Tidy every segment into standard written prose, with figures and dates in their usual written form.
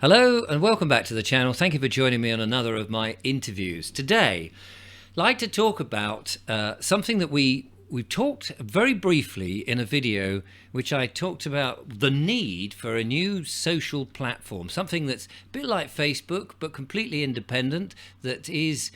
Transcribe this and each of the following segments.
Hello and welcome back to the channel. Thank you for joining me on another of my interviews. Today, I'd like to talk about something that we've talked very briefly in a video which I talked about the need for a new social platform, something that's a bit like Facebook but completely independent, that is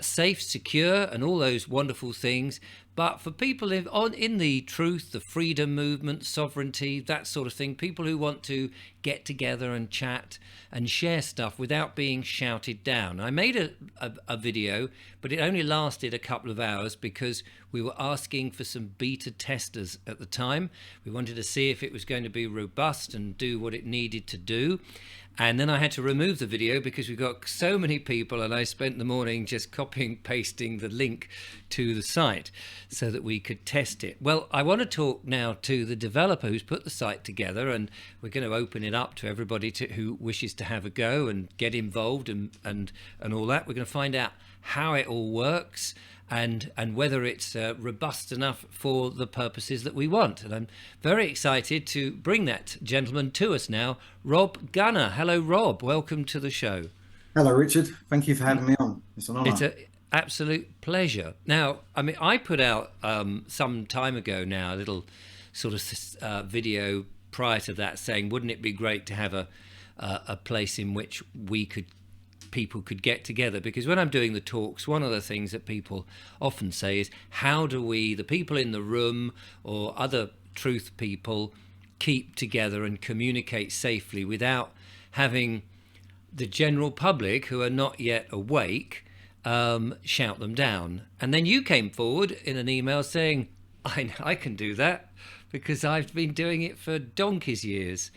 safe, secure and all those wonderful things. But for people in the truth, the freedom movement, sovereignty, that sort of thing, people who want to get together and chat and share stuff without being shouted down. I made a video, but it only lasted a couple of hours because we were asking for some beta testers at the time. We wanted to see if it was going to be robust and do what it needed to do. And then I had to remove the video because we got so many people, and I spent the morning just copying, pasting the link to the site so that we could test it. Well, I want to talk now to the developer who's put the site together, and we're going to open it up to everybody who wishes to have a go and get involved and all that. We're going to find out how it all works and whether it's robust enough for the purposes that we want. And I'm very excited to bring that gentleman to us now, Rob Gunner. Hello, Rob. Welcome to the show. Hello, Richard. Thank you for having me on. It's an honour. It's an absolute pleasure. Now, I mean, I put out some time ago now a little sort of video prior to that saying, wouldn't it be great to have a place in which people could get together? Because when I'm doing the talks, one of the things that people often say is, how do we, the people in the room or other truth people, keep together and communicate safely without having the general public who are not yet awake shout them down? And then you came forward in an email saying, I can do that because I've been doing it for donkey's years.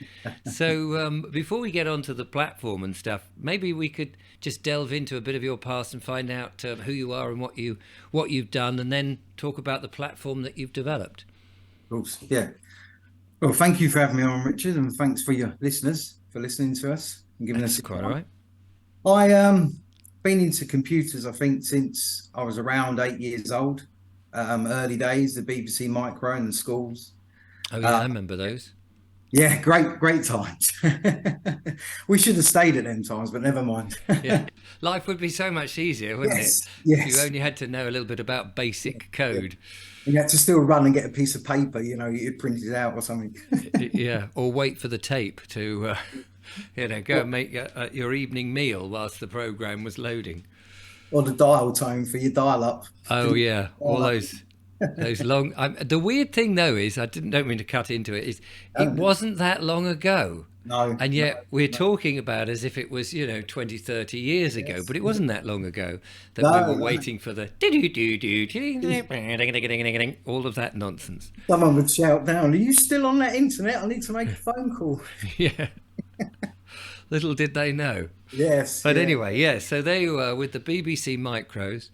So before we get onto the platform and stuff, maybe we could just delve into a bit of your past and find out who you are and what you've done, and then talk about the platform that you've developed. Of course, yeah. Well, thank you for having me on, Richard, and thanks for your listeners for listening to us and giving us. Quite all right. I been into computers, I think, since I was around 8 years old. Early days, the BBC Micro and the schools. Oh yeah, I remember those. Yeah, great times. We should have stayed at them times, but never mind. Yeah, life would be so much easier, wouldn't it? Yes. If you only had to know a little bit about basic code. You had to still run and get a piece of paper, you print it out or something. Yeah, or wait for the tape to, go and make your evening meal whilst the program was loading. Or the dial tone for your dial-up. Oh yeah, all those long. The weird thing though is, don't mean to cut into it. Is it wasn't that long ago. No. And yet we're talking about as if it was 20, 30 years ago, but it wasn't that long ago that we were waiting for the all of that nonsense. Someone would shout down, "Are you still on that internet? I need to make a phone call." Yeah. Little did they know. Yes. But anyway, yeah, so they were with the BBC Micros.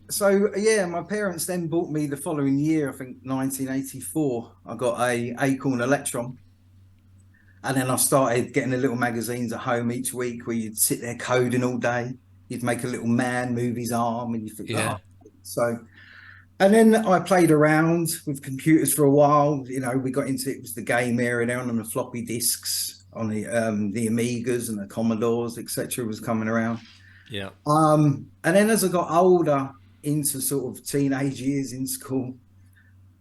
So, yeah, my parents then bought me the following year, I think 1984, I got a Acorn Electron. And then I started getting the little magazines at home each week where you'd sit there coding all day. You'd make a little man move his arm and you think, yeah. So, and then I played around with computers for a while. We got into it was the game area down on the floppy disks, on the Amigas and the Commodores, etc. was coming around. Yeah. And then as I got older, into sort of teenage years in school,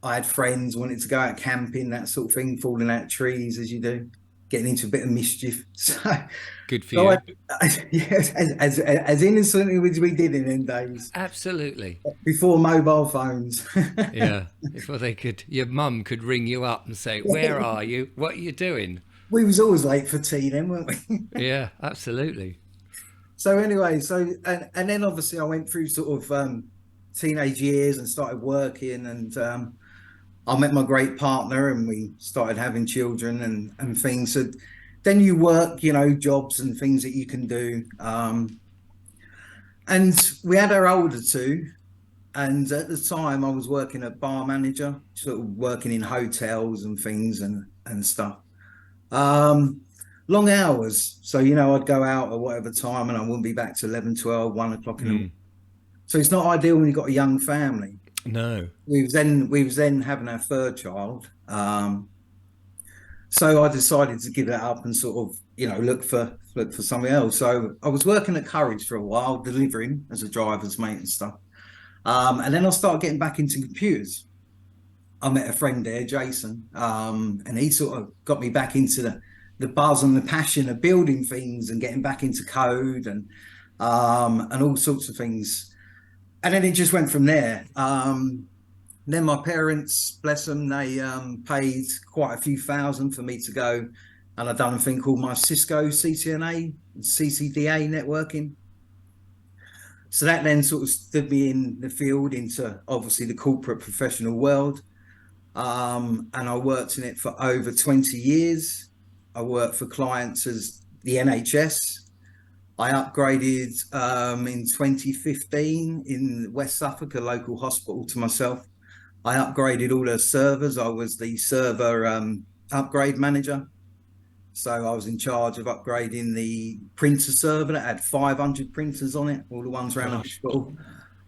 I had friends wanted to go out camping, that sort of thing, falling out of trees as you do, getting into a bit of mischief. So good for you. Yes, as innocently as we did in them days. Absolutely. Before mobile phones. Yeah. Before your mum could ring you up and say, "Where are you? What are you doing?" We was always late for tea then, weren't we? Yeah, absolutely. So anyway, and then obviously I went through sort of teenage years and started working, and I met my great partner and we started having children and things. So then you work, jobs and things that you can do. And we had our older two. And at the time I was working at bar manager, sort of working in hotels and things and stuff. Long hours. So, I'd go out at whatever time and I wouldn't be back to 11, 12, 1 o'clock in the morning. So it's not ideal when you've got a young family. No. We was then having our third child. So I decided to give that up and sort of, look for something else. So I was working at Courage for a while, delivering as a driver's mate and stuff. And then I started getting back into computers. I met a friend there, Jason, and he sort of got me back into the buzz and the passion of building things and getting back into code and all sorts of things. And then it just went from there. Then my parents, bless them, they paid quite a few thousand for me to go, and I've done a thing called my Cisco CCNA, CCDA networking. So that then sort of stood me in the field into obviously the corporate professional world. And I worked in it for over 20 years. I worked for clients as the NHS. I upgraded in 2015 in West Suffolk, a local hospital, to myself. I upgraded all the servers. I was the server upgrade manager. So I was in charge of upgrading the printer server that had 500 printers on it, all the ones around the hospital.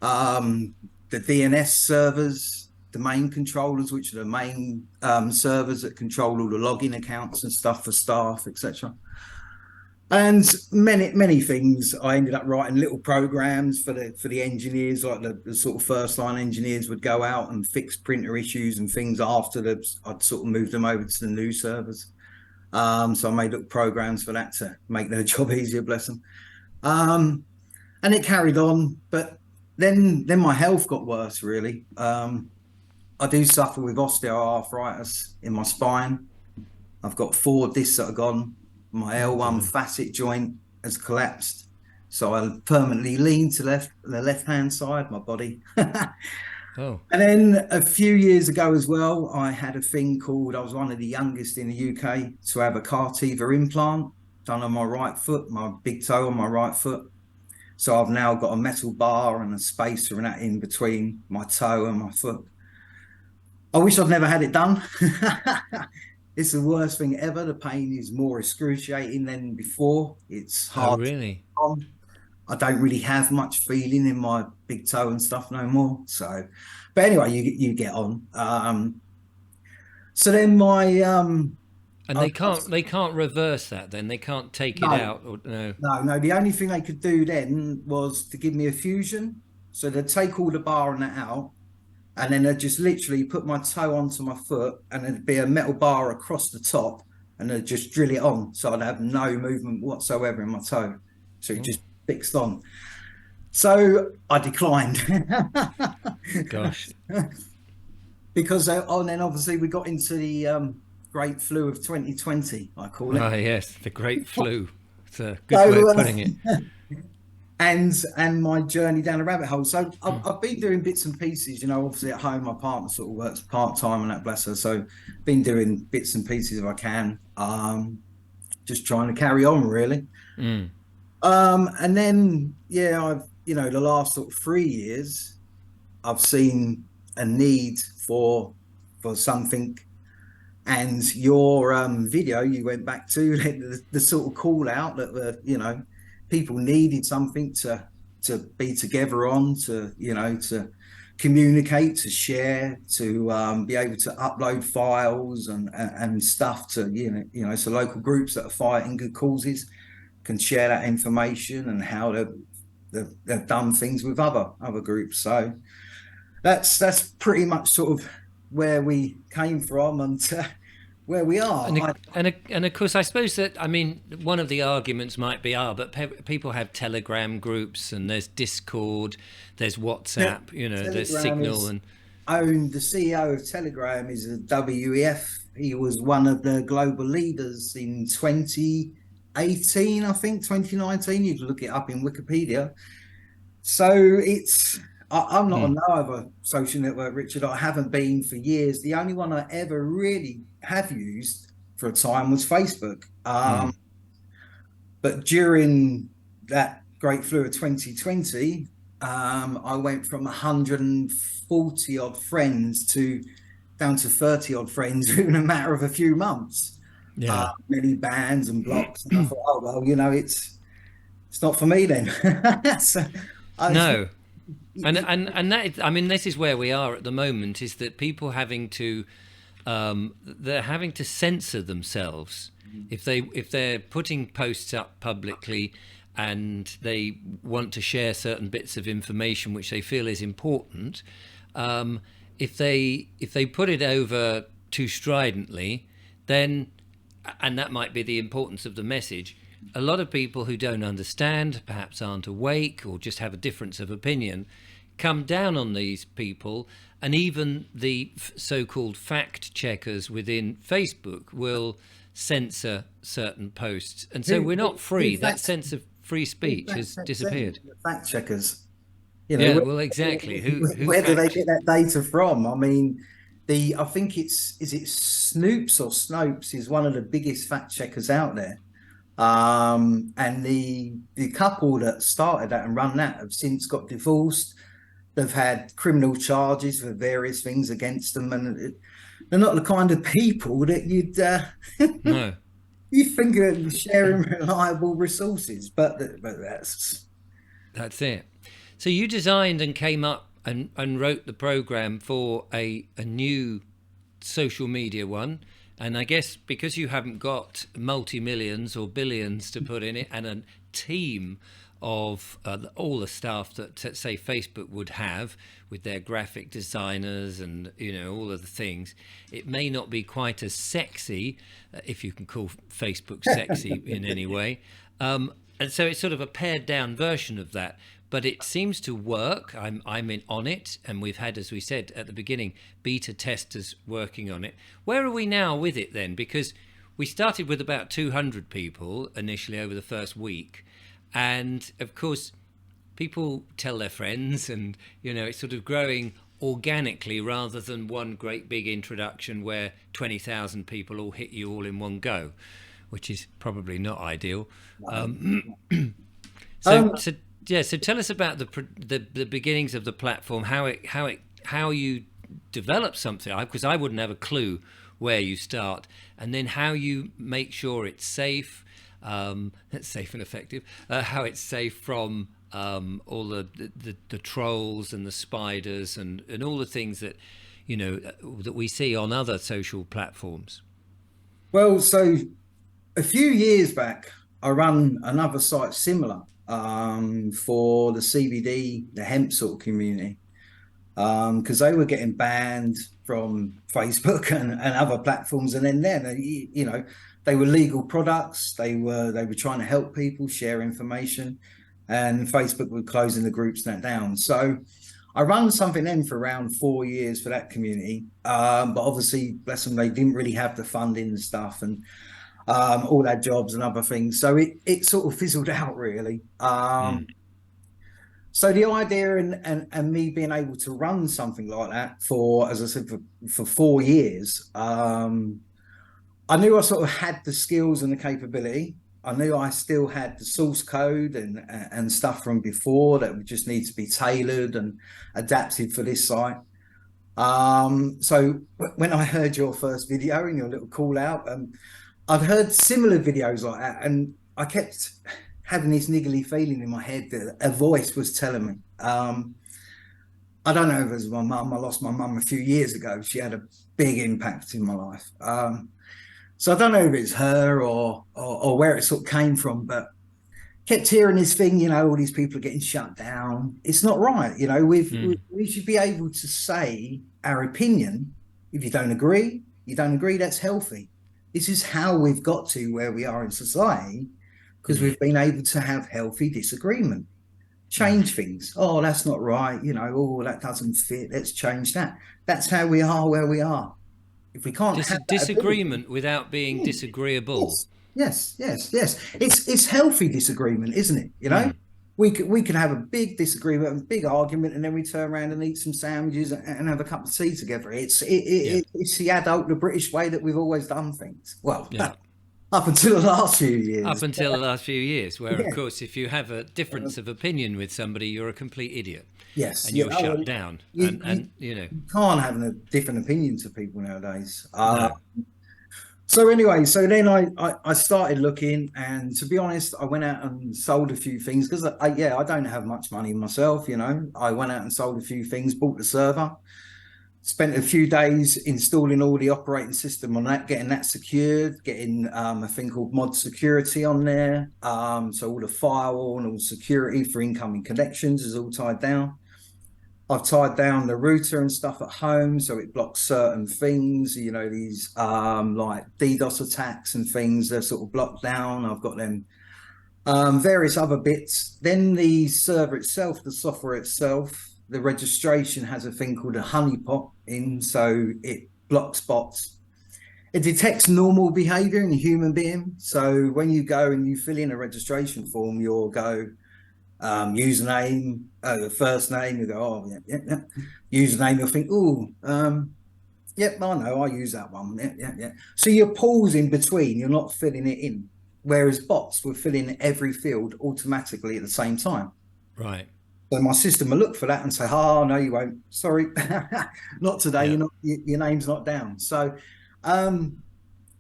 The DNS servers, the main controllers, which are the main servers that control all the login accounts and stuff for staff, etc. And many things. I ended up writing little programs for the engineers, like the sort of first line engineers would go out and fix printer issues and things after I'd sort of moved them over to the new servers. So I made little programs for that to make their job easier, bless them. And it carried on, but then my health got worse, really. I do suffer with osteoarthritis in my spine. I've got 4 discs that are gone. My L1 facet joint has collapsed. So I permanently lean to the left-hand side of my body. Oh. And then a few years ago as well, I had a thing called, I was one of the youngest in the UK to have a Cartiva implant done on my right foot, my big toe on my right foot. So I've now got a metal bar and a spacer and that in between my toe and my foot. I wish I'd never had it done. It's the worst thing ever. The pain is more excruciating than before. It's hard. Oh, really? I don't really have much feeling in my big toe and stuff no more. So, but anyway, you get on. So then my And they can't reverse that. Then they can't take it out. Or, no. No. The only thing they could do then was to give me a fusion. So they'd take all the bar and that out, and then they'd just literally put my toe onto my foot, and there'd be a metal bar across the top, and they'd just drill it on. So I'd have no movement whatsoever in my toe. So it just fixed on. So I declined. Gosh. Because and then obviously we got into the great flu of 2020, I call it. Ah, yes, the great flu. It's a good way of putting it. And my journey down a rabbit hole. So I've been doing bits and pieces, obviously at home. My partner sort of works part-time and that, bless her. So been doing bits and pieces if I can. Just trying to carry on, really. And then, I've, the last sort of 3 years, I've seen a need for something. And your video you went back to, the sort of call out that people needed something to be together on, to communicate, to share, to be able to upload files and stuff to so local groups that are fighting good causes can share that information and how they've done things with other groups. So that's pretty much sort of where we came from and where we are. And of course, I suppose that, one of the arguments might be, but people have Telegram groups and there's Discord, there's WhatsApp, there's Signal. And the CEO of Telegram is a WEF. He was one of the global leaders in 2018, I think, 2019. You can look it up in Wikipedia. So I'm not on no other social network, Richard. I haven't been for years. The only one I ever really have used for a time was Facebook. But during that great flu of 2020, I went from 140 odd friends down to 30 odd friends within a matter of a few months. Many bans and blocks. And I thought, oh, well, it's not for me then. No. And that, this is where we are at the moment, is that people having to they're having to censor themselves if they're putting posts up publicly and they want to share certain bits of information which they feel is important. If they put it over too stridently, then, and that might be the importance of the message, a lot of people who don't understand, perhaps aren't awake, or just have a difference of opinion, come down on these people. And even the so-called fact checkers within Facebook will censor certain posts, and so we're not free. That sense of free speech has disappeared. Fact checkers, Yeah, well, exactly. Where do they get that data from? I mean, I think is it Snoops or Snopes is one of the biggest fact checkers out there. And the couple that started that and run that have since got divorced. They've had criminal charges for various things against them, and they're not the kind of people that you'd No. you think of sharing reliable resources, but that's it. So you designed and came up and wrote the program for a new social media one. And I guess because you haven't got multi-millions or billions to put in it and a team of all the staff that, say, Facebook would have with their graphic designers and, all of the things, it may not be quite as sexy, if you can call Facebook sexy in any way. And so it's sort of a pared down version of that. But it seems to work. I'm on it, and we've had, as we said at the beginning, beta testers working on it. Where are we now with it then? Because we started with about 200 people initially over the first week, and of course, people tell their friends, and it's sort of growing organically rather than one great big introduction where 20,000 people all hit you all in one go, which is probably not ideal. So tell us about the beginnings of the platform, how you develop something, because I wouldn't have a clue where you start, and then how you make sure it's safe, safe and effective, how it's safe from all the trolls and the spiders and all the things that that we see on other social platforms. Well, so a few years back, I ran another site similar for the CBD, the hemp sort of community, because they were getting banned from Facebook and other platforms, and then they were legal products. They were trying to help people share information, and Facebook were closing the groups down. So I ran something then for around 4 years for that community, but obviously, bless them, they didn't really have the funding and stuff, and all their jobs and other things. So it sort of fizzled out, really. So the idea and me being able to run something like that for, as I said, for 4 years, I knew I sort of had the skills and the capability. I knew I still had the source code and stuff from before that would just need to be tailored and adapted for this site. So when I heard your first video and your little call out, I'd heard similar videos like that, and I kept having this niggly feeling in my head that a voice was telling me. I don't know if it was my mum. I lost my mum a few years ago. She had a big impact in my life. So I don't know if it's her or where it sort of came from, but kept hearing this thing, all these people are getting shut down. It's not right. We should be able to say our opinion. If you don't agree, that's healthy. This is how we've got to where we are in society, because we've been able to have healthy disagreement, change things. Oh, that's not right. Oh, that doesn't fit. Let's change that. That's how we are where we are. If we can't have disagreement without being disagreeable. Yes. It's healthy disagreement, isn't it? We could have a big disagreement, a big argument, and then we turn around and eat some sandwiches and have a cup of tea together. It's the adult, the British way that we've always done things. Well, up until the last few years. Where, of course, if you have a difference of opinion with somebody, you're a complete idiot. Yes. And you're shut down. You can't have a different opinion to people nowadays. No. So anyway, so then I started looking, and to be honest, I went out and sold a few things because I don't have much money myself. I went out and sold a few things, bought the server, Spent a few days installing all the operating system on that, getting that secured, getting a thing called mod security on there. So all the firewall and all security for incoming connections is all tied down. I've tied down the router and stuff at home so it blocks certain things, these like DDoS attacks and things, they're sort of blocked down. I've got them, various other bits. Then the server itself, the software itself, the registration has a thing called a honeypot in, so it blocks bots. It detects normal behavior in a human being. So when you go and you fill in a registration form, you'll go username, first name, you go, oh, yeah. Username, you'll think, oh, yep, I know, I use that one. Yeah. So you're pausing between, you're not filling it in. Whereas bots will fill in every field automatically at the same time. Right. So my system will look for that and say, oh, no, you won't. Sorry, not today. Yeah. Your name's not down. So, and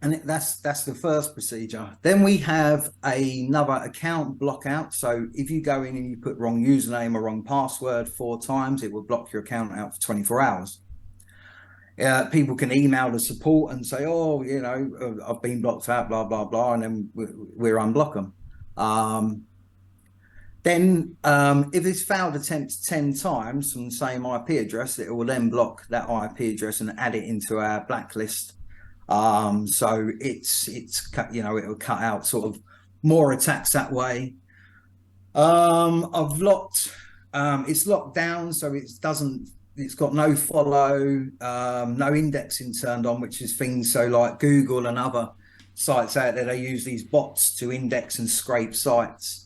that's the first procedure. Then we have another account block out. So if you go in and you put wrong username or wrong password 4 times, it will block your account out for 24 hours. People can email the support and say, oh, I've been blocked out, blah, blah, blah. And then we're unblock them. Then if it's failed attempts 10 times from the same IP address, it will then block that IP address and add it into our blacklist. So it's it'll cut out sort of more attacks that way. I've locked, it's locked down, so it's got no follow, no indexing turned on, which is things so like Google and other sites out there, they use these bots to index and scrape sites.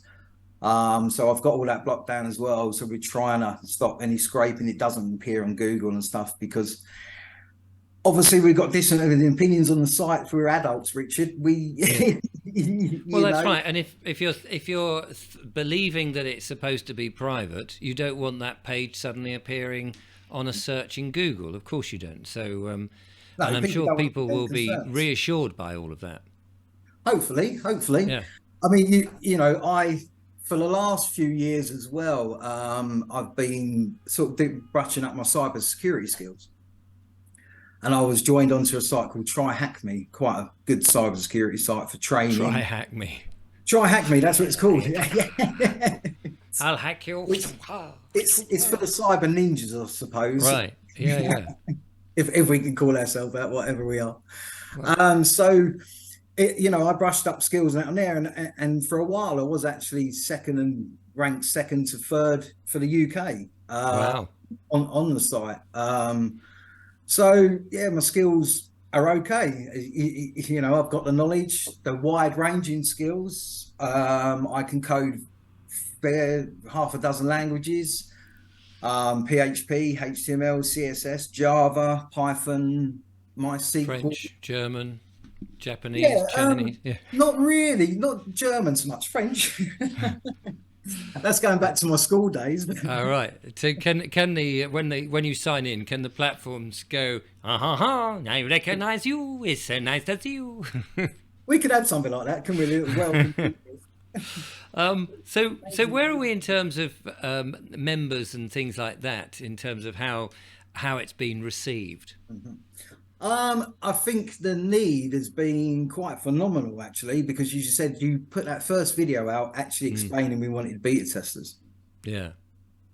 So I've got all that blocked down as well. So we're trying to stop any scraping. It doesn't appear on Google and stuff because obviously we've got different opinions on the site. We're adults, Richard. Well, that's right. And if you're believing that it's supposed to be private, you don't want that page suddenly appearing on a search in Google. Of course you don't. So, and I'm sure people will be reassured by all of that. Hopefully. Yeah. I mean, for the last few years as well, I've been sort of brushing up my cyber security skills. And I was joined onto a site called Try Hack Me, quite a good cybersecurity site for training. Try Hack Me, that's what it's called. Yeah. I'll hack you. It's for the cyber ninjas, I suppose. Right. Yeah. if we can call ourselves that, whatever we are. Right. So, I brushed up skills out there, and for a while I was actually ranked second to third for the UK. Wow. On the site. So yeah, my skills are okay. I've got the knowledge, the wide-ranging skills. I can code half a dozen languages: PHP, HTML, CSS, Java, Python, MySQL, French, German, Japanese, Chinese. Not really, not German so much. French. That's going back to my school days. All right. So when you sign in, can the platforms go, I recognise you. It's so nice to see you. We could add something like that, can we? Well. So where are we in terms of members and things like that? In terms of how it's been received? Mm-hmm. I think the need has been quite phenomenal, actually, because you said you put that first video out actually explaining we wanted beta testers. Yeah.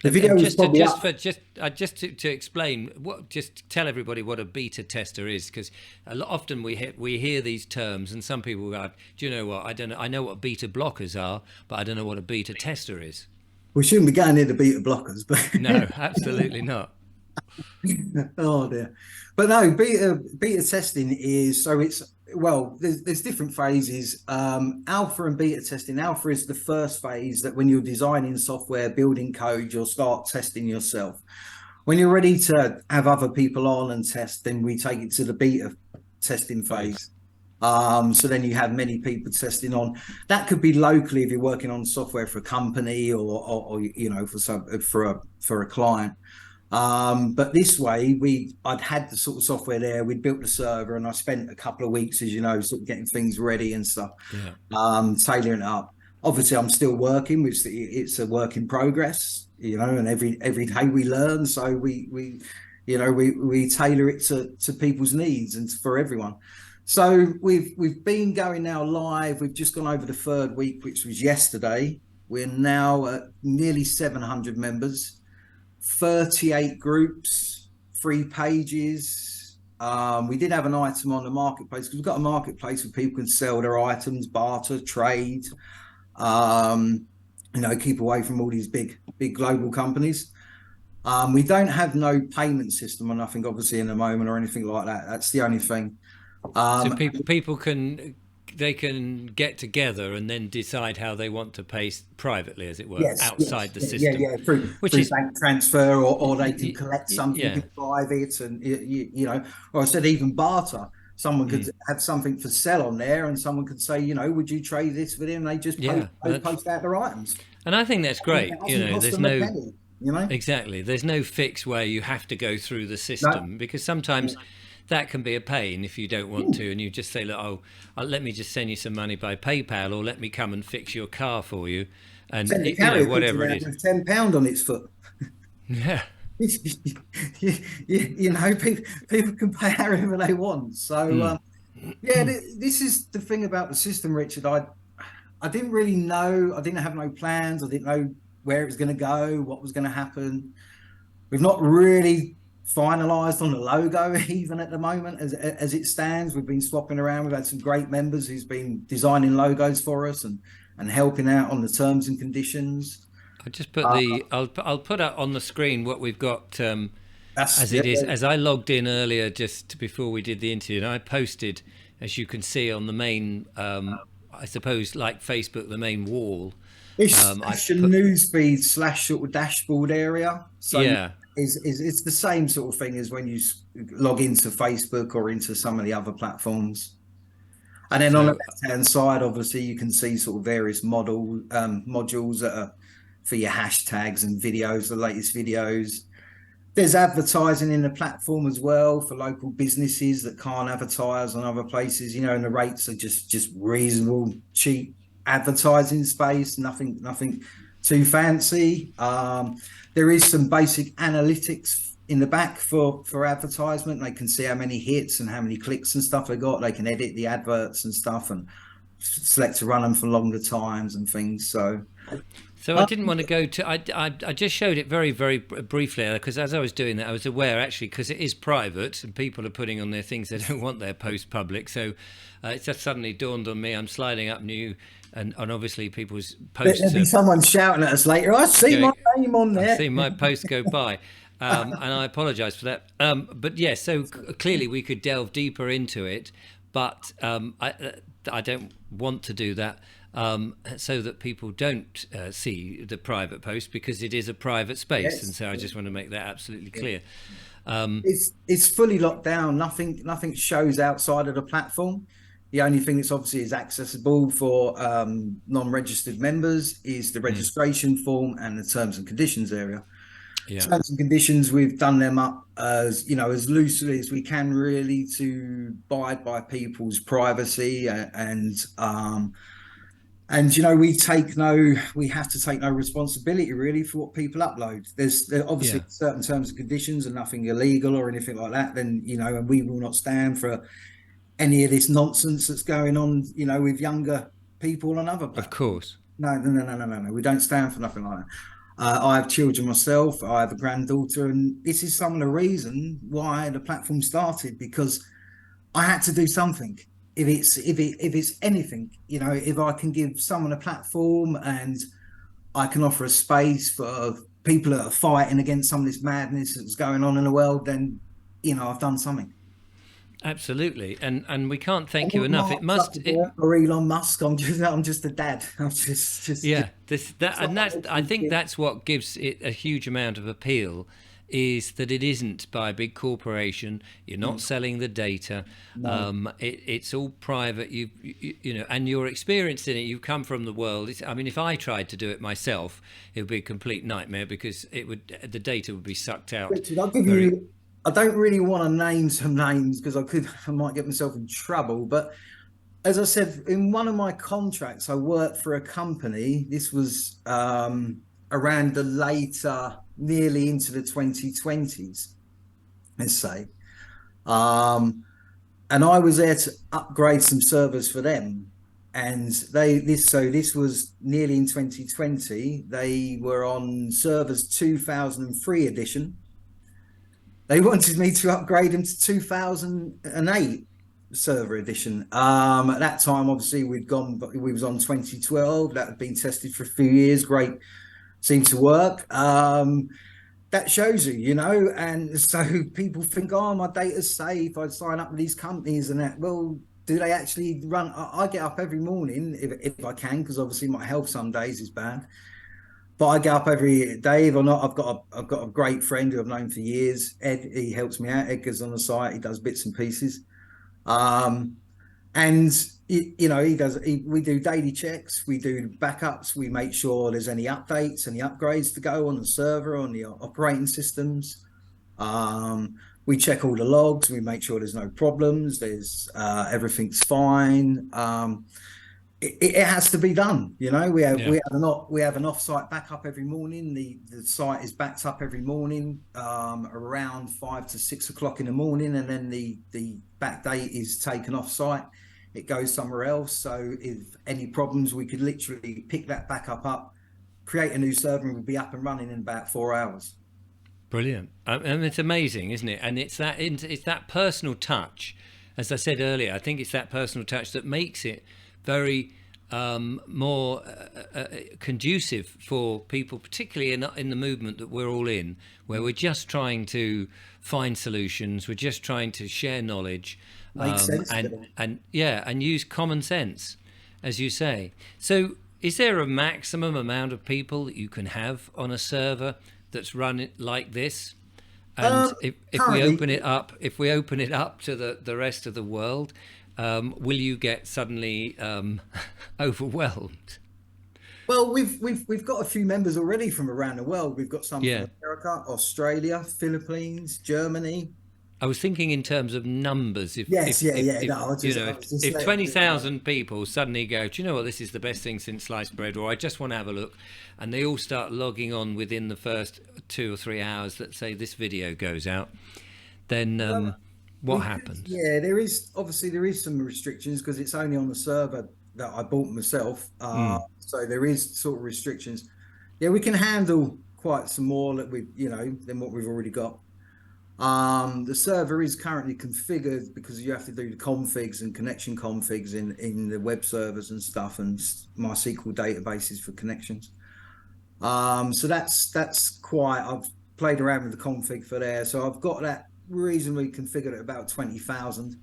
The video was to explain just tell everybody what a beta tester is, because often we hear these terms and some people go, do you know what? I don't know. I know what beta blockers are, but I don't know what a beta tester is. We shouldn't be going near the beta blockers, but no, absolutely not. Oh dear. But no, beta testing is, so it's, well, there's different phases. Alpha and beta testing. Alpha is the first phase that when you're designing software, building code, you'll start testing yourself. When you're ready to have other people on and test, then we take it to the beta testing phase. So then you have many people testing on. That could be locally if you're working on software for a company or for a client. But this way, I'd had the sort of software there, we'd built the server, and I spent a couple of weeks, as you know, sort of getting things ready and stuff, tailoring it up. Obviously, I'm still working, it's a work in progress, and every day we learn. So we You know, we tailor it to people's needs and for everyone. So we've been going now live. We've just gone over the third week, which was yesterday. We're now at nearly 700 members, 38 groups, 3 pages. We did have an item on the marketplace because we've got a marketplace where people can sell their items, barter, trade, you know, keep away from all these big global companies. We don't have no payment system or nothing, obviously, in the moment or anything like that. That's the only thing. So Um, people can they can get together and then decide how they want to pay privately, as it were, yes, outside the system, yeah. Through which is bank transfer, or they can collect something yeah, in private, and you know, or I said even barter. Someone could have something for sell on there, and someone could say, you know, would you trade this with him? They just yeah. post out their items. And I think that's It great. You hasn't know, cost there's them a no penny. You know, exactly. There's no fix where you have to go through the no. system because sometimes that can be a pain if you don't want to, and you just say, "Look, let me just send you some money by PayPal, or let me come and fix your car for you," and Send the you know carrier pigeon whatever it out is. with £10 on its foot. Yeah. You know, people can pay however they want. So yeah, this is the thing about the system, Richard. I didn't really know. I didn't have no plans. I didn't know where it was going to go, what was going to happen. We've not really finalized on the logo even at the moment as it stands. We've been swapping around. We've had some great members who's been designing logos for us and helping out on the terms and conditions. I just put the I'll put up on the screen what we've got That's as it is. As I logged in earlier just before we did the interview, and I posted, as you can see on the main, I suppose like Facebook, the main wall. I It's a put newsfeed slash sort of dashboard area. So yeah. is it's the same sort of thing as when you log into Facebook or into some of the other platforms. And then on the So left-hand side, obviously, you can see sort of various modules that are for your hashtags and videos, the latest videos. There's advertising in the platform as well for local businesses that can't advertise on other places, you know, and the rates are just reasonable, cheap advertising space, nothing too fancy. There is some basic analytics in the back for advertisement. They can see how many hits and how many clicks and stuff they got. They can edit the adverts and stuff and select to run them for longer times and things. So So I didn't want to go to. I just showed it very briefly because as I was doing that, I was aware actually because it is private and people are putting on their things they don't want their post public. So it just suddenly dawned on me. I'm sliding up new, and obviously people's posts there'll be are someone shouting at us later. I see my going. name on I've there. seen my posts go by, and I apologise for that. But yes, so clearly we could delve deeper into it, but I don't want to do that. So that people don't see the private post because it is a private space, and Yes. so I just want to make that absolutely clear. It's fully locked down. Nothing shows outside of the platform. The only thing that's obviously is accessible for non-registered members is the registration form and the terms and conditions area. Yeah, Terms and conditions, we've done them up as, you know, as loosely as we can, really, to abide by people's privacy and you know, we have to take no responsibility really for what people upload. There yeah, obviously certain terms and conditions and nothing illegal or anything like that. Then, you know, and we will not stand for any of this nonsense that's going on, you know, with younger people on other of platforms. course. No. We don't stand for nothing like that. I have children myself. I have a granddaughter, and this is some of the reason why the platform started, because I had to do something. If it's anything, you know, if I can give someone a platform and I can offer a space for people that are fighting against some of this madness that's going on in the world, then, you know, I've done something. Absolutely, and we can't I'm thank you not enough. Mark It must. It, or Elon Musk. I'm just a dad. I'm just yeah, this that and that's. I think kid. that's what gives it a huge amount of appeal. Is that it isn't by a big corporation. You're not selling the data. No. It's all private. You know, and you're experienced in it. You've come from the world. I mean, if I tried to do it myself, it would be a complete nightmare because the data would be sucked out. Richard, I'll give Very. you. I don't really want to name some names because I might get myself in trouble. But as I said, in one of my contracts, I worked for a company. This was around the later, nearly into the 2020s. let's say. Um, and I was there to upgrade some servers for them. And this was nearly in 2020. They were on servers 2003 edition. They wanted me to upgrade them to 2008 server edition. At that time, obviously, we was on 2012. That had been tested for a few years. Great, seemed to work. That shows you, and so people think, oh, my data's safe. I sign up with these companies and that. Well, do they actually run? I get up every morning if I can, because obviously my health some days is bad. But I get up every day. If or not, I've got a great friend who I've known for years. Ed, he helps me out. Edgar's on the site. He does bits and pieces. Um, and we do daily checks, we do backups, we make sure there's any updates, any upgrades to go on the server, on the operating systems. We check all the logs, we make sure there's no problems, there's everything's fine. It has to be done. We have an off-site backup every morning. The site is backed up every morning around 5 to 6 o'clock in the morning, and then the back date is taken off-site. It goes somewhere else. So if any problems, we could literally pick that backup up, create a new server, and we'll be up and running in about 4 hours. Brilliant. And it's amazing, isn't it? And it's that personal touch. As I said earlier, I think it's that personal touch that makes it very more conducive for people, particularly in the movement that we're all in, where we're just trying to find solutions, we're just trying to share knowledge, and use common sense, as you say. So is there a maximum amount of people that you can have on a server that's run like this? And if we open it up to the rest of the world, will you get suddenly overwhelmed? Well, we've got a few members already from around the world. We've got some from America, Australia, Philippines, Germany. I was thinking in terms of numbers. If 20,000 people suddenly go, do you know what, this is the best thing since sliced bread, or I just want to have a look, and they all start logging on within the first 2 or 3 hours that say this video goes out, then what happens? Yeah, there is some restrictions because it's only on the server that I bought myself. So there is sort of restrictions. Yeah, we can handle quite some more than what we've already got. The server is currently configured because you have to do the configs and connection configs in the web servers and stuff, and MySQL databases for connections. So that's quite. I've played around with the config for there, so I've got that reasonably configured at about 20,000.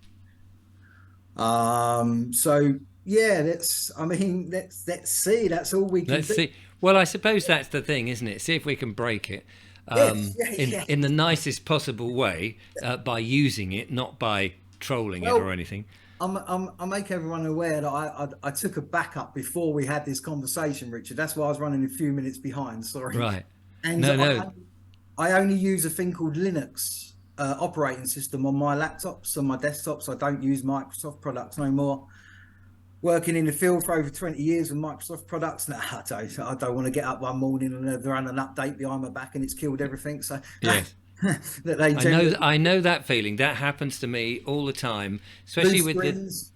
So yeah, let's see. That's all we can do. Let's see. Well, I suppose that's the thing, isn't it? See if we can break it. In the nicest possible way, by using it, not by trolling it or anything. I'll make everyone aware that I took a backup before we had this conversation, Richard. That's why I was running a few minutes behind. Sorry. Right. And I only use a thing called Linux operating system on my laptops, on my desktops. I don't use Microsoft products no more. Working in the field for over 20 years with Microsoft products, I don't want to get up one morning and run an update behind my back and it's killed everything. So yes. I know that feeling. That happens to me all the time, especially with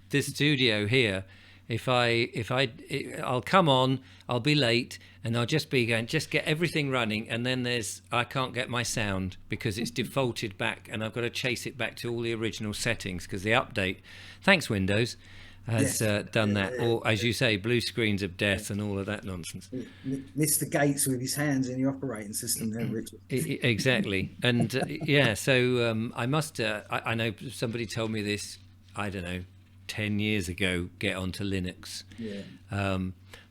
this studio here. I'll come on, I'll be late, and I'll just be going, just get everything running, and then I can't get my sound because it's defaulted back, and I've got to chase it back to all the original settings because the update, thanks Windows, has done that. Or, as you say, blue screens of death and all of that nonsense. Mr. Gates with his hands in the operating system there, Richard. Exactly. And so I must, I know somebody told me this, I don't know, 10 years ago, get onto Linux.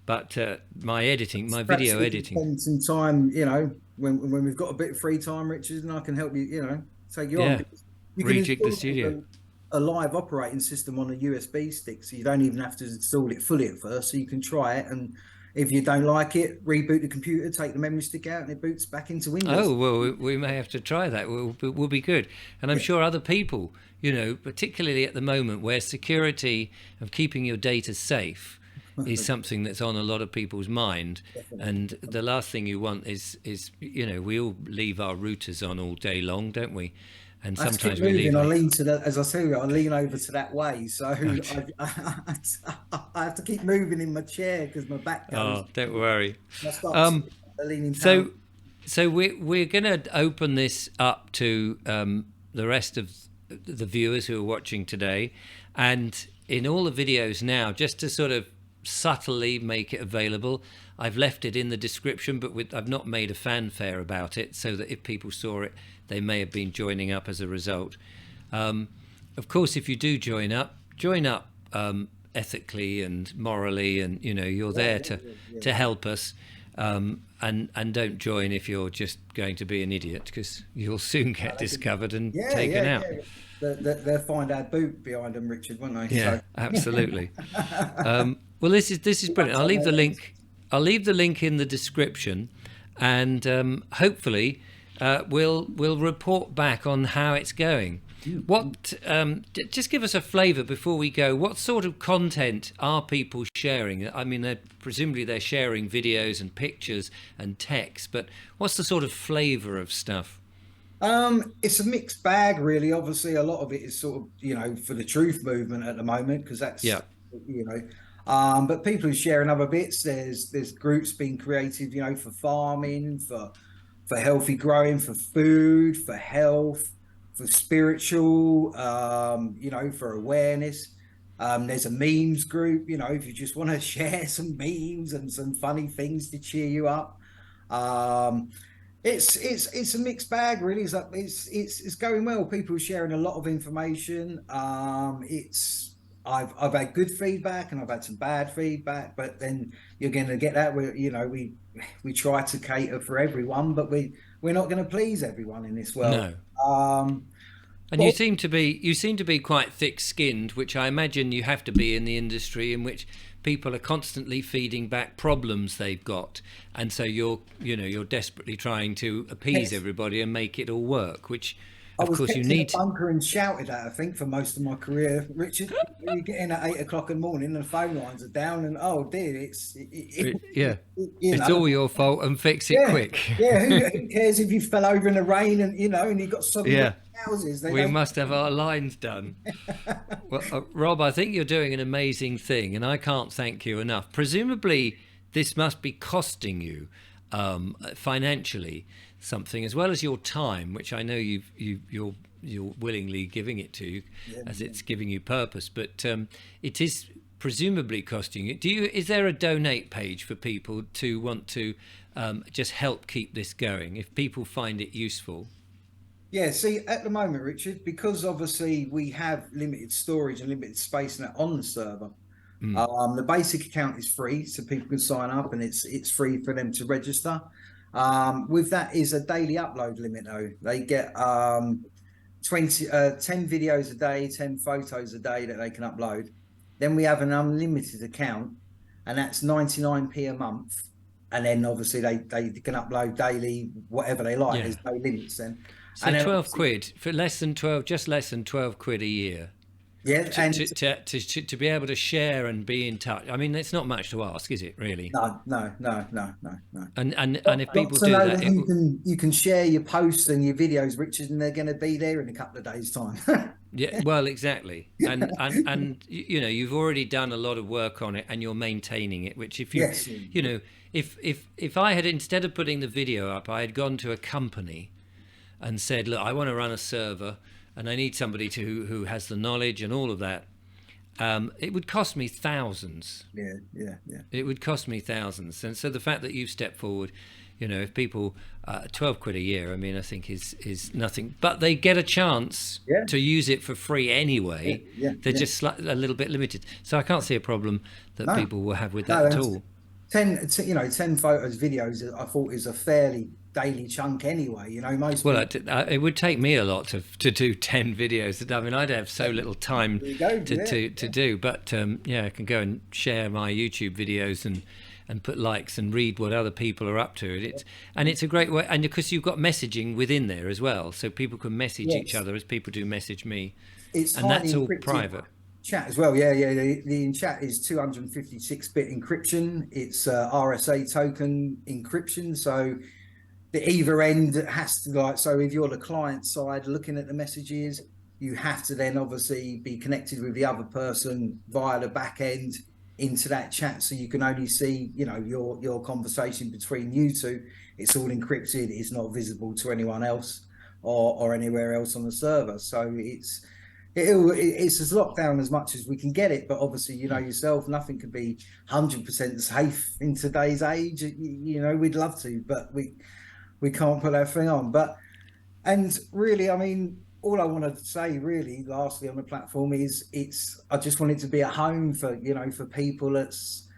But my video editing. Spend some time, when we've got a bit of free time, Richard, and I can help you, take you on. You can rejig the studio. A live operating system on a USB stick, so you don't even have to install it fully at first, so you can try it, and if you don't like it, reboot the computer, take the memory stick out, and it boots back into Windows. Oh, well, we may have to try that. We'll be good. And I'm sure other people, particularly at the moment where security of keeping your data safe is something that's on a lot of people's mind. Definitely. And the last thing you want is we all leave our routers on all day long, don't we? and I have to keep sometimes we leave moving. I late. lean to that, as I tell you, I lean over to that way. So Right. I have to keep moving in my chair because my back goes. Oh, don't worry. I start Um, to leaning power. so so we're going to open this up to the rest of the viewers who are watching today, and in all the videos now, just to sort of subtly make it available, I've left it in the description, but I've not made a fanfare about it, so that if people saw it, they may have been joining up as a result. Um, of course, if you do join up ethically and morally, and you're Yeah, there yeah, yeah, yeah. to help us. And don't join if you're just going to be an idiot, because you'll soon No, get discovered and yeah, taken yeah, out. yeah. They'll find our boot behind them, Richard, won't they? Yeah, So. absolutely. Well, this is brilliant. I'll leave the link in the description, and hopefully we'll report back on how it's going. What just give us a flavour before we go. What sort of content are people sharing? I mean, presumably they're sharing videos and pictures and text, but what's the sort of flavour of stuff? It's a mixed bag, really. Obviously, a lot of it is sort of, for the truth movement at the moment, because Yeah, that's, you know, but people are sharing other bits. There's groups being created, for farming, for healthy growing, for food, for health, for spiritual, for awareness. There's a memes group, if you just want to share some memes and some funny things to cheer you up. Um, it's a mixed bag, really. It's going well. People are sharing a lot of information. It's I've had good feedback and I've had some bad feedback, but then you're going to get that. We try to cater for everyone, but we're not going to please everyone in this world. no. Um, And but you seem to be quite thick-skinned, which I imagine you have to be in the industry in which people are constantly feeding back problems they've got, and so you're desperately trying to appease yes, everybody and make it all work, which, I of was course, you kept in a need. bunker and shouted at, I think, for most of my career. Richard, you get in at 8 o'clock in the morning and the phone lines are down, and oh dear, Yeah, you it's know, all your fault, and fix it yeah, quick. yeah. Who cares if you fell over in the rain and and you got soggy wet Yeah, trousers? They we don't. must have our lines done. Well, Rob, I think you're doing an amazing thing, and I can't thank you enough. Presumably, this must be costing you financially something, as well as your time, which I know you're willingly giving it to you, Yeah, as yeah. it's giving you purpose. But it is presumably costing you. Is there a donate page for people to want to just help keep this going if people find it useful? Yeah, see, at the moment, Richard, because obviously we have limited storage and limited space now on the server. The basic account is free, so people can sign up, and it's free for them to register. With that is a daily upload limit, though. They get 10 videos a day, 10 photos a day that they can upload. Then we have an unlimited account, and that's 99p a month. And then obviously they can upload daily, whatever they like. Yeah. There's no limits then. So And then 12 obviously, quid for less than 12, just less than 12 quid a year yeah, and to be able to share and be in touch. I mean, it's not much to ask, is it, really? no, no, no, no, no, no. And if Got people to do know that, that you can share your posts and your videos, Richard, and they're going to be there in a couple of days' time. yeah, well, exactly. And you've already done a lot of work on it, and you're maintaining it, which if you Yes. you know if I had, instead of putting the video up, I had gone to a company and said, look, I want to run a server and I need somebody who has the knowledge and all of that. It would cost me thousands. Yeah, yeah, yeah. It would cost me thousands. And so the fact that you've stepped forward, if people, 12 quid a year, I mean, I think is nothing, but they get a chance Yeah, to use it for free yeah, anyway. yeah, They're yeah. just a little bit limited. So I can't see a problem that No, people will have with no, that at that's all. 10 photos, videos, I thought is a fairly daily chunk anyway. Most Well, people, it would take me a lot to do 10 videos. I mean, I'd have so little time there you go. to, Yeah, to do. But yeah, I can go and share my YouTube videos and put likes and read what other people are up to. It's a great way. And because you've got messaging within there as well. So people can message each yes. other as people do message me. It's And highly that's all encrypted private. chat as well. Yeah, yeah. The chat is 256-bit encryption. It's RSA token encryption. So the either end has to, like, so if you're the client side looking at the messages, you have to then obviously be connected with the other person via the back end into that chat, so you can only see, you know, your conversation between you two. It's all encrypted, it's not visible to anyone else or anywhere else on the server. So it's as locked down as much as we can get it, but obviously, you know yourself, nothing can be 100% safe in today's age. You know, we'd love to, but we can't put that thing on. But, and really, I mean, all I want to say really lastly on the platform is, I just want it to be a home for, you know, for people that's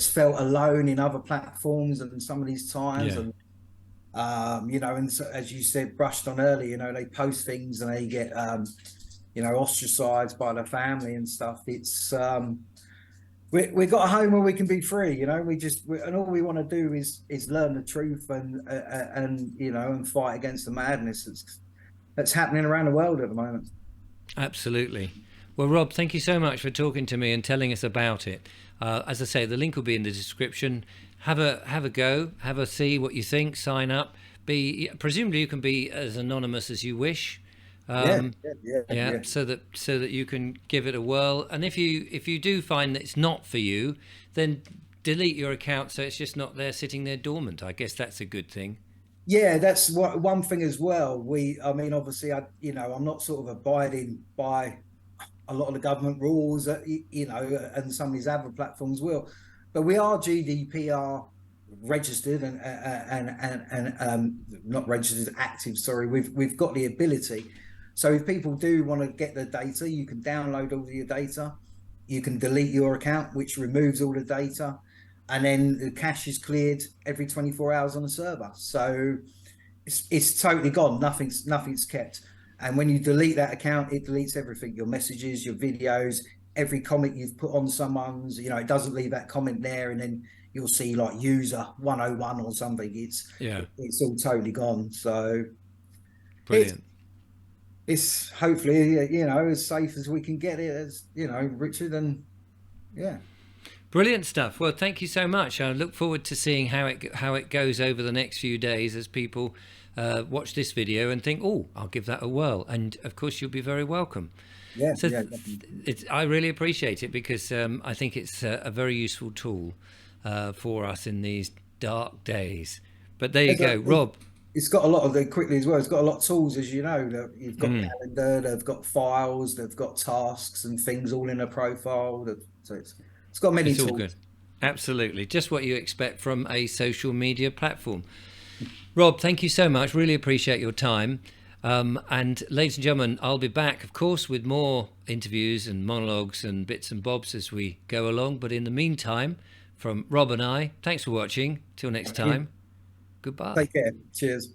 felt alone in other platforms and some of these times. Yeah. And you know, and so, as you said, brushed on earlier, you know, they post things and they get you know, ostracized by the family and stuff. It's we got a home where we can be free, you know. And all we want to do is learn the truth and you know, and fight against the madness that's happening around the world at the moment. Absolutely. Well, Rob, thank you so much for talking to me and telling us about it. As I say, the link will be in the description. Have a go, have a see what you think. Sign up. Presumably you can be as anonymous as you wish. Yeah, Yeah, so that you can give it a whirl. And if you do find that it's not for you, then delete your account so it's just not there sitting there dormant. I guess that's a good thing. Yeah, that's one thing as well. I mean, obviously, you know, I'm not sort of abiding by a lot of the government rules, you know, and some of these other platforms will, but we are GDPR registered and not registered, active. Sorry, we've got the ability. So if people do want to get the data, you can download all of your data. You can delete your account, which removes all the data, and then the cache is cleared every 24 hours on the server. So it's totally gone. Nothing's kept. And when you delete that account, it deletes everything: your messages, your videos, every comment you've put on someone's. You know, it doesn't leave that comment there, and then you'll see like user 101 or something. It's all totally gone. So it's Brilliant. it's hopefully, you know, as safe as we can get it, as, you know, Richard. And yeah. Brilliant stuff. Well, thank you so much. I look forward to seeing how it goes over the next few days as people watch this video and think, oh, I'll give that a whirl. And of course, you'll be very welcome. Yeah, So yeah, definitely. I really appreciate it because I think it's a very useful tool for us in these dark days. But there you go, Rob. It's got a lot of the, quickly as well, it's got a lot of tools, as you know. That you've got calendar, they've got files, they've got tasks and things all in a profile. So it's got many It's all tools. good. Absolutely. Just what you expect from a social media platform. Rob, thank you so much. Really appreciate your time. And ladies and gentlemen, I'll be back, of course, with more interviews and monologues and bits and bobs as we go along. But in the meantime, from Rob and I, thanks for watching. Till next time, goodbye. Take care. Cheers.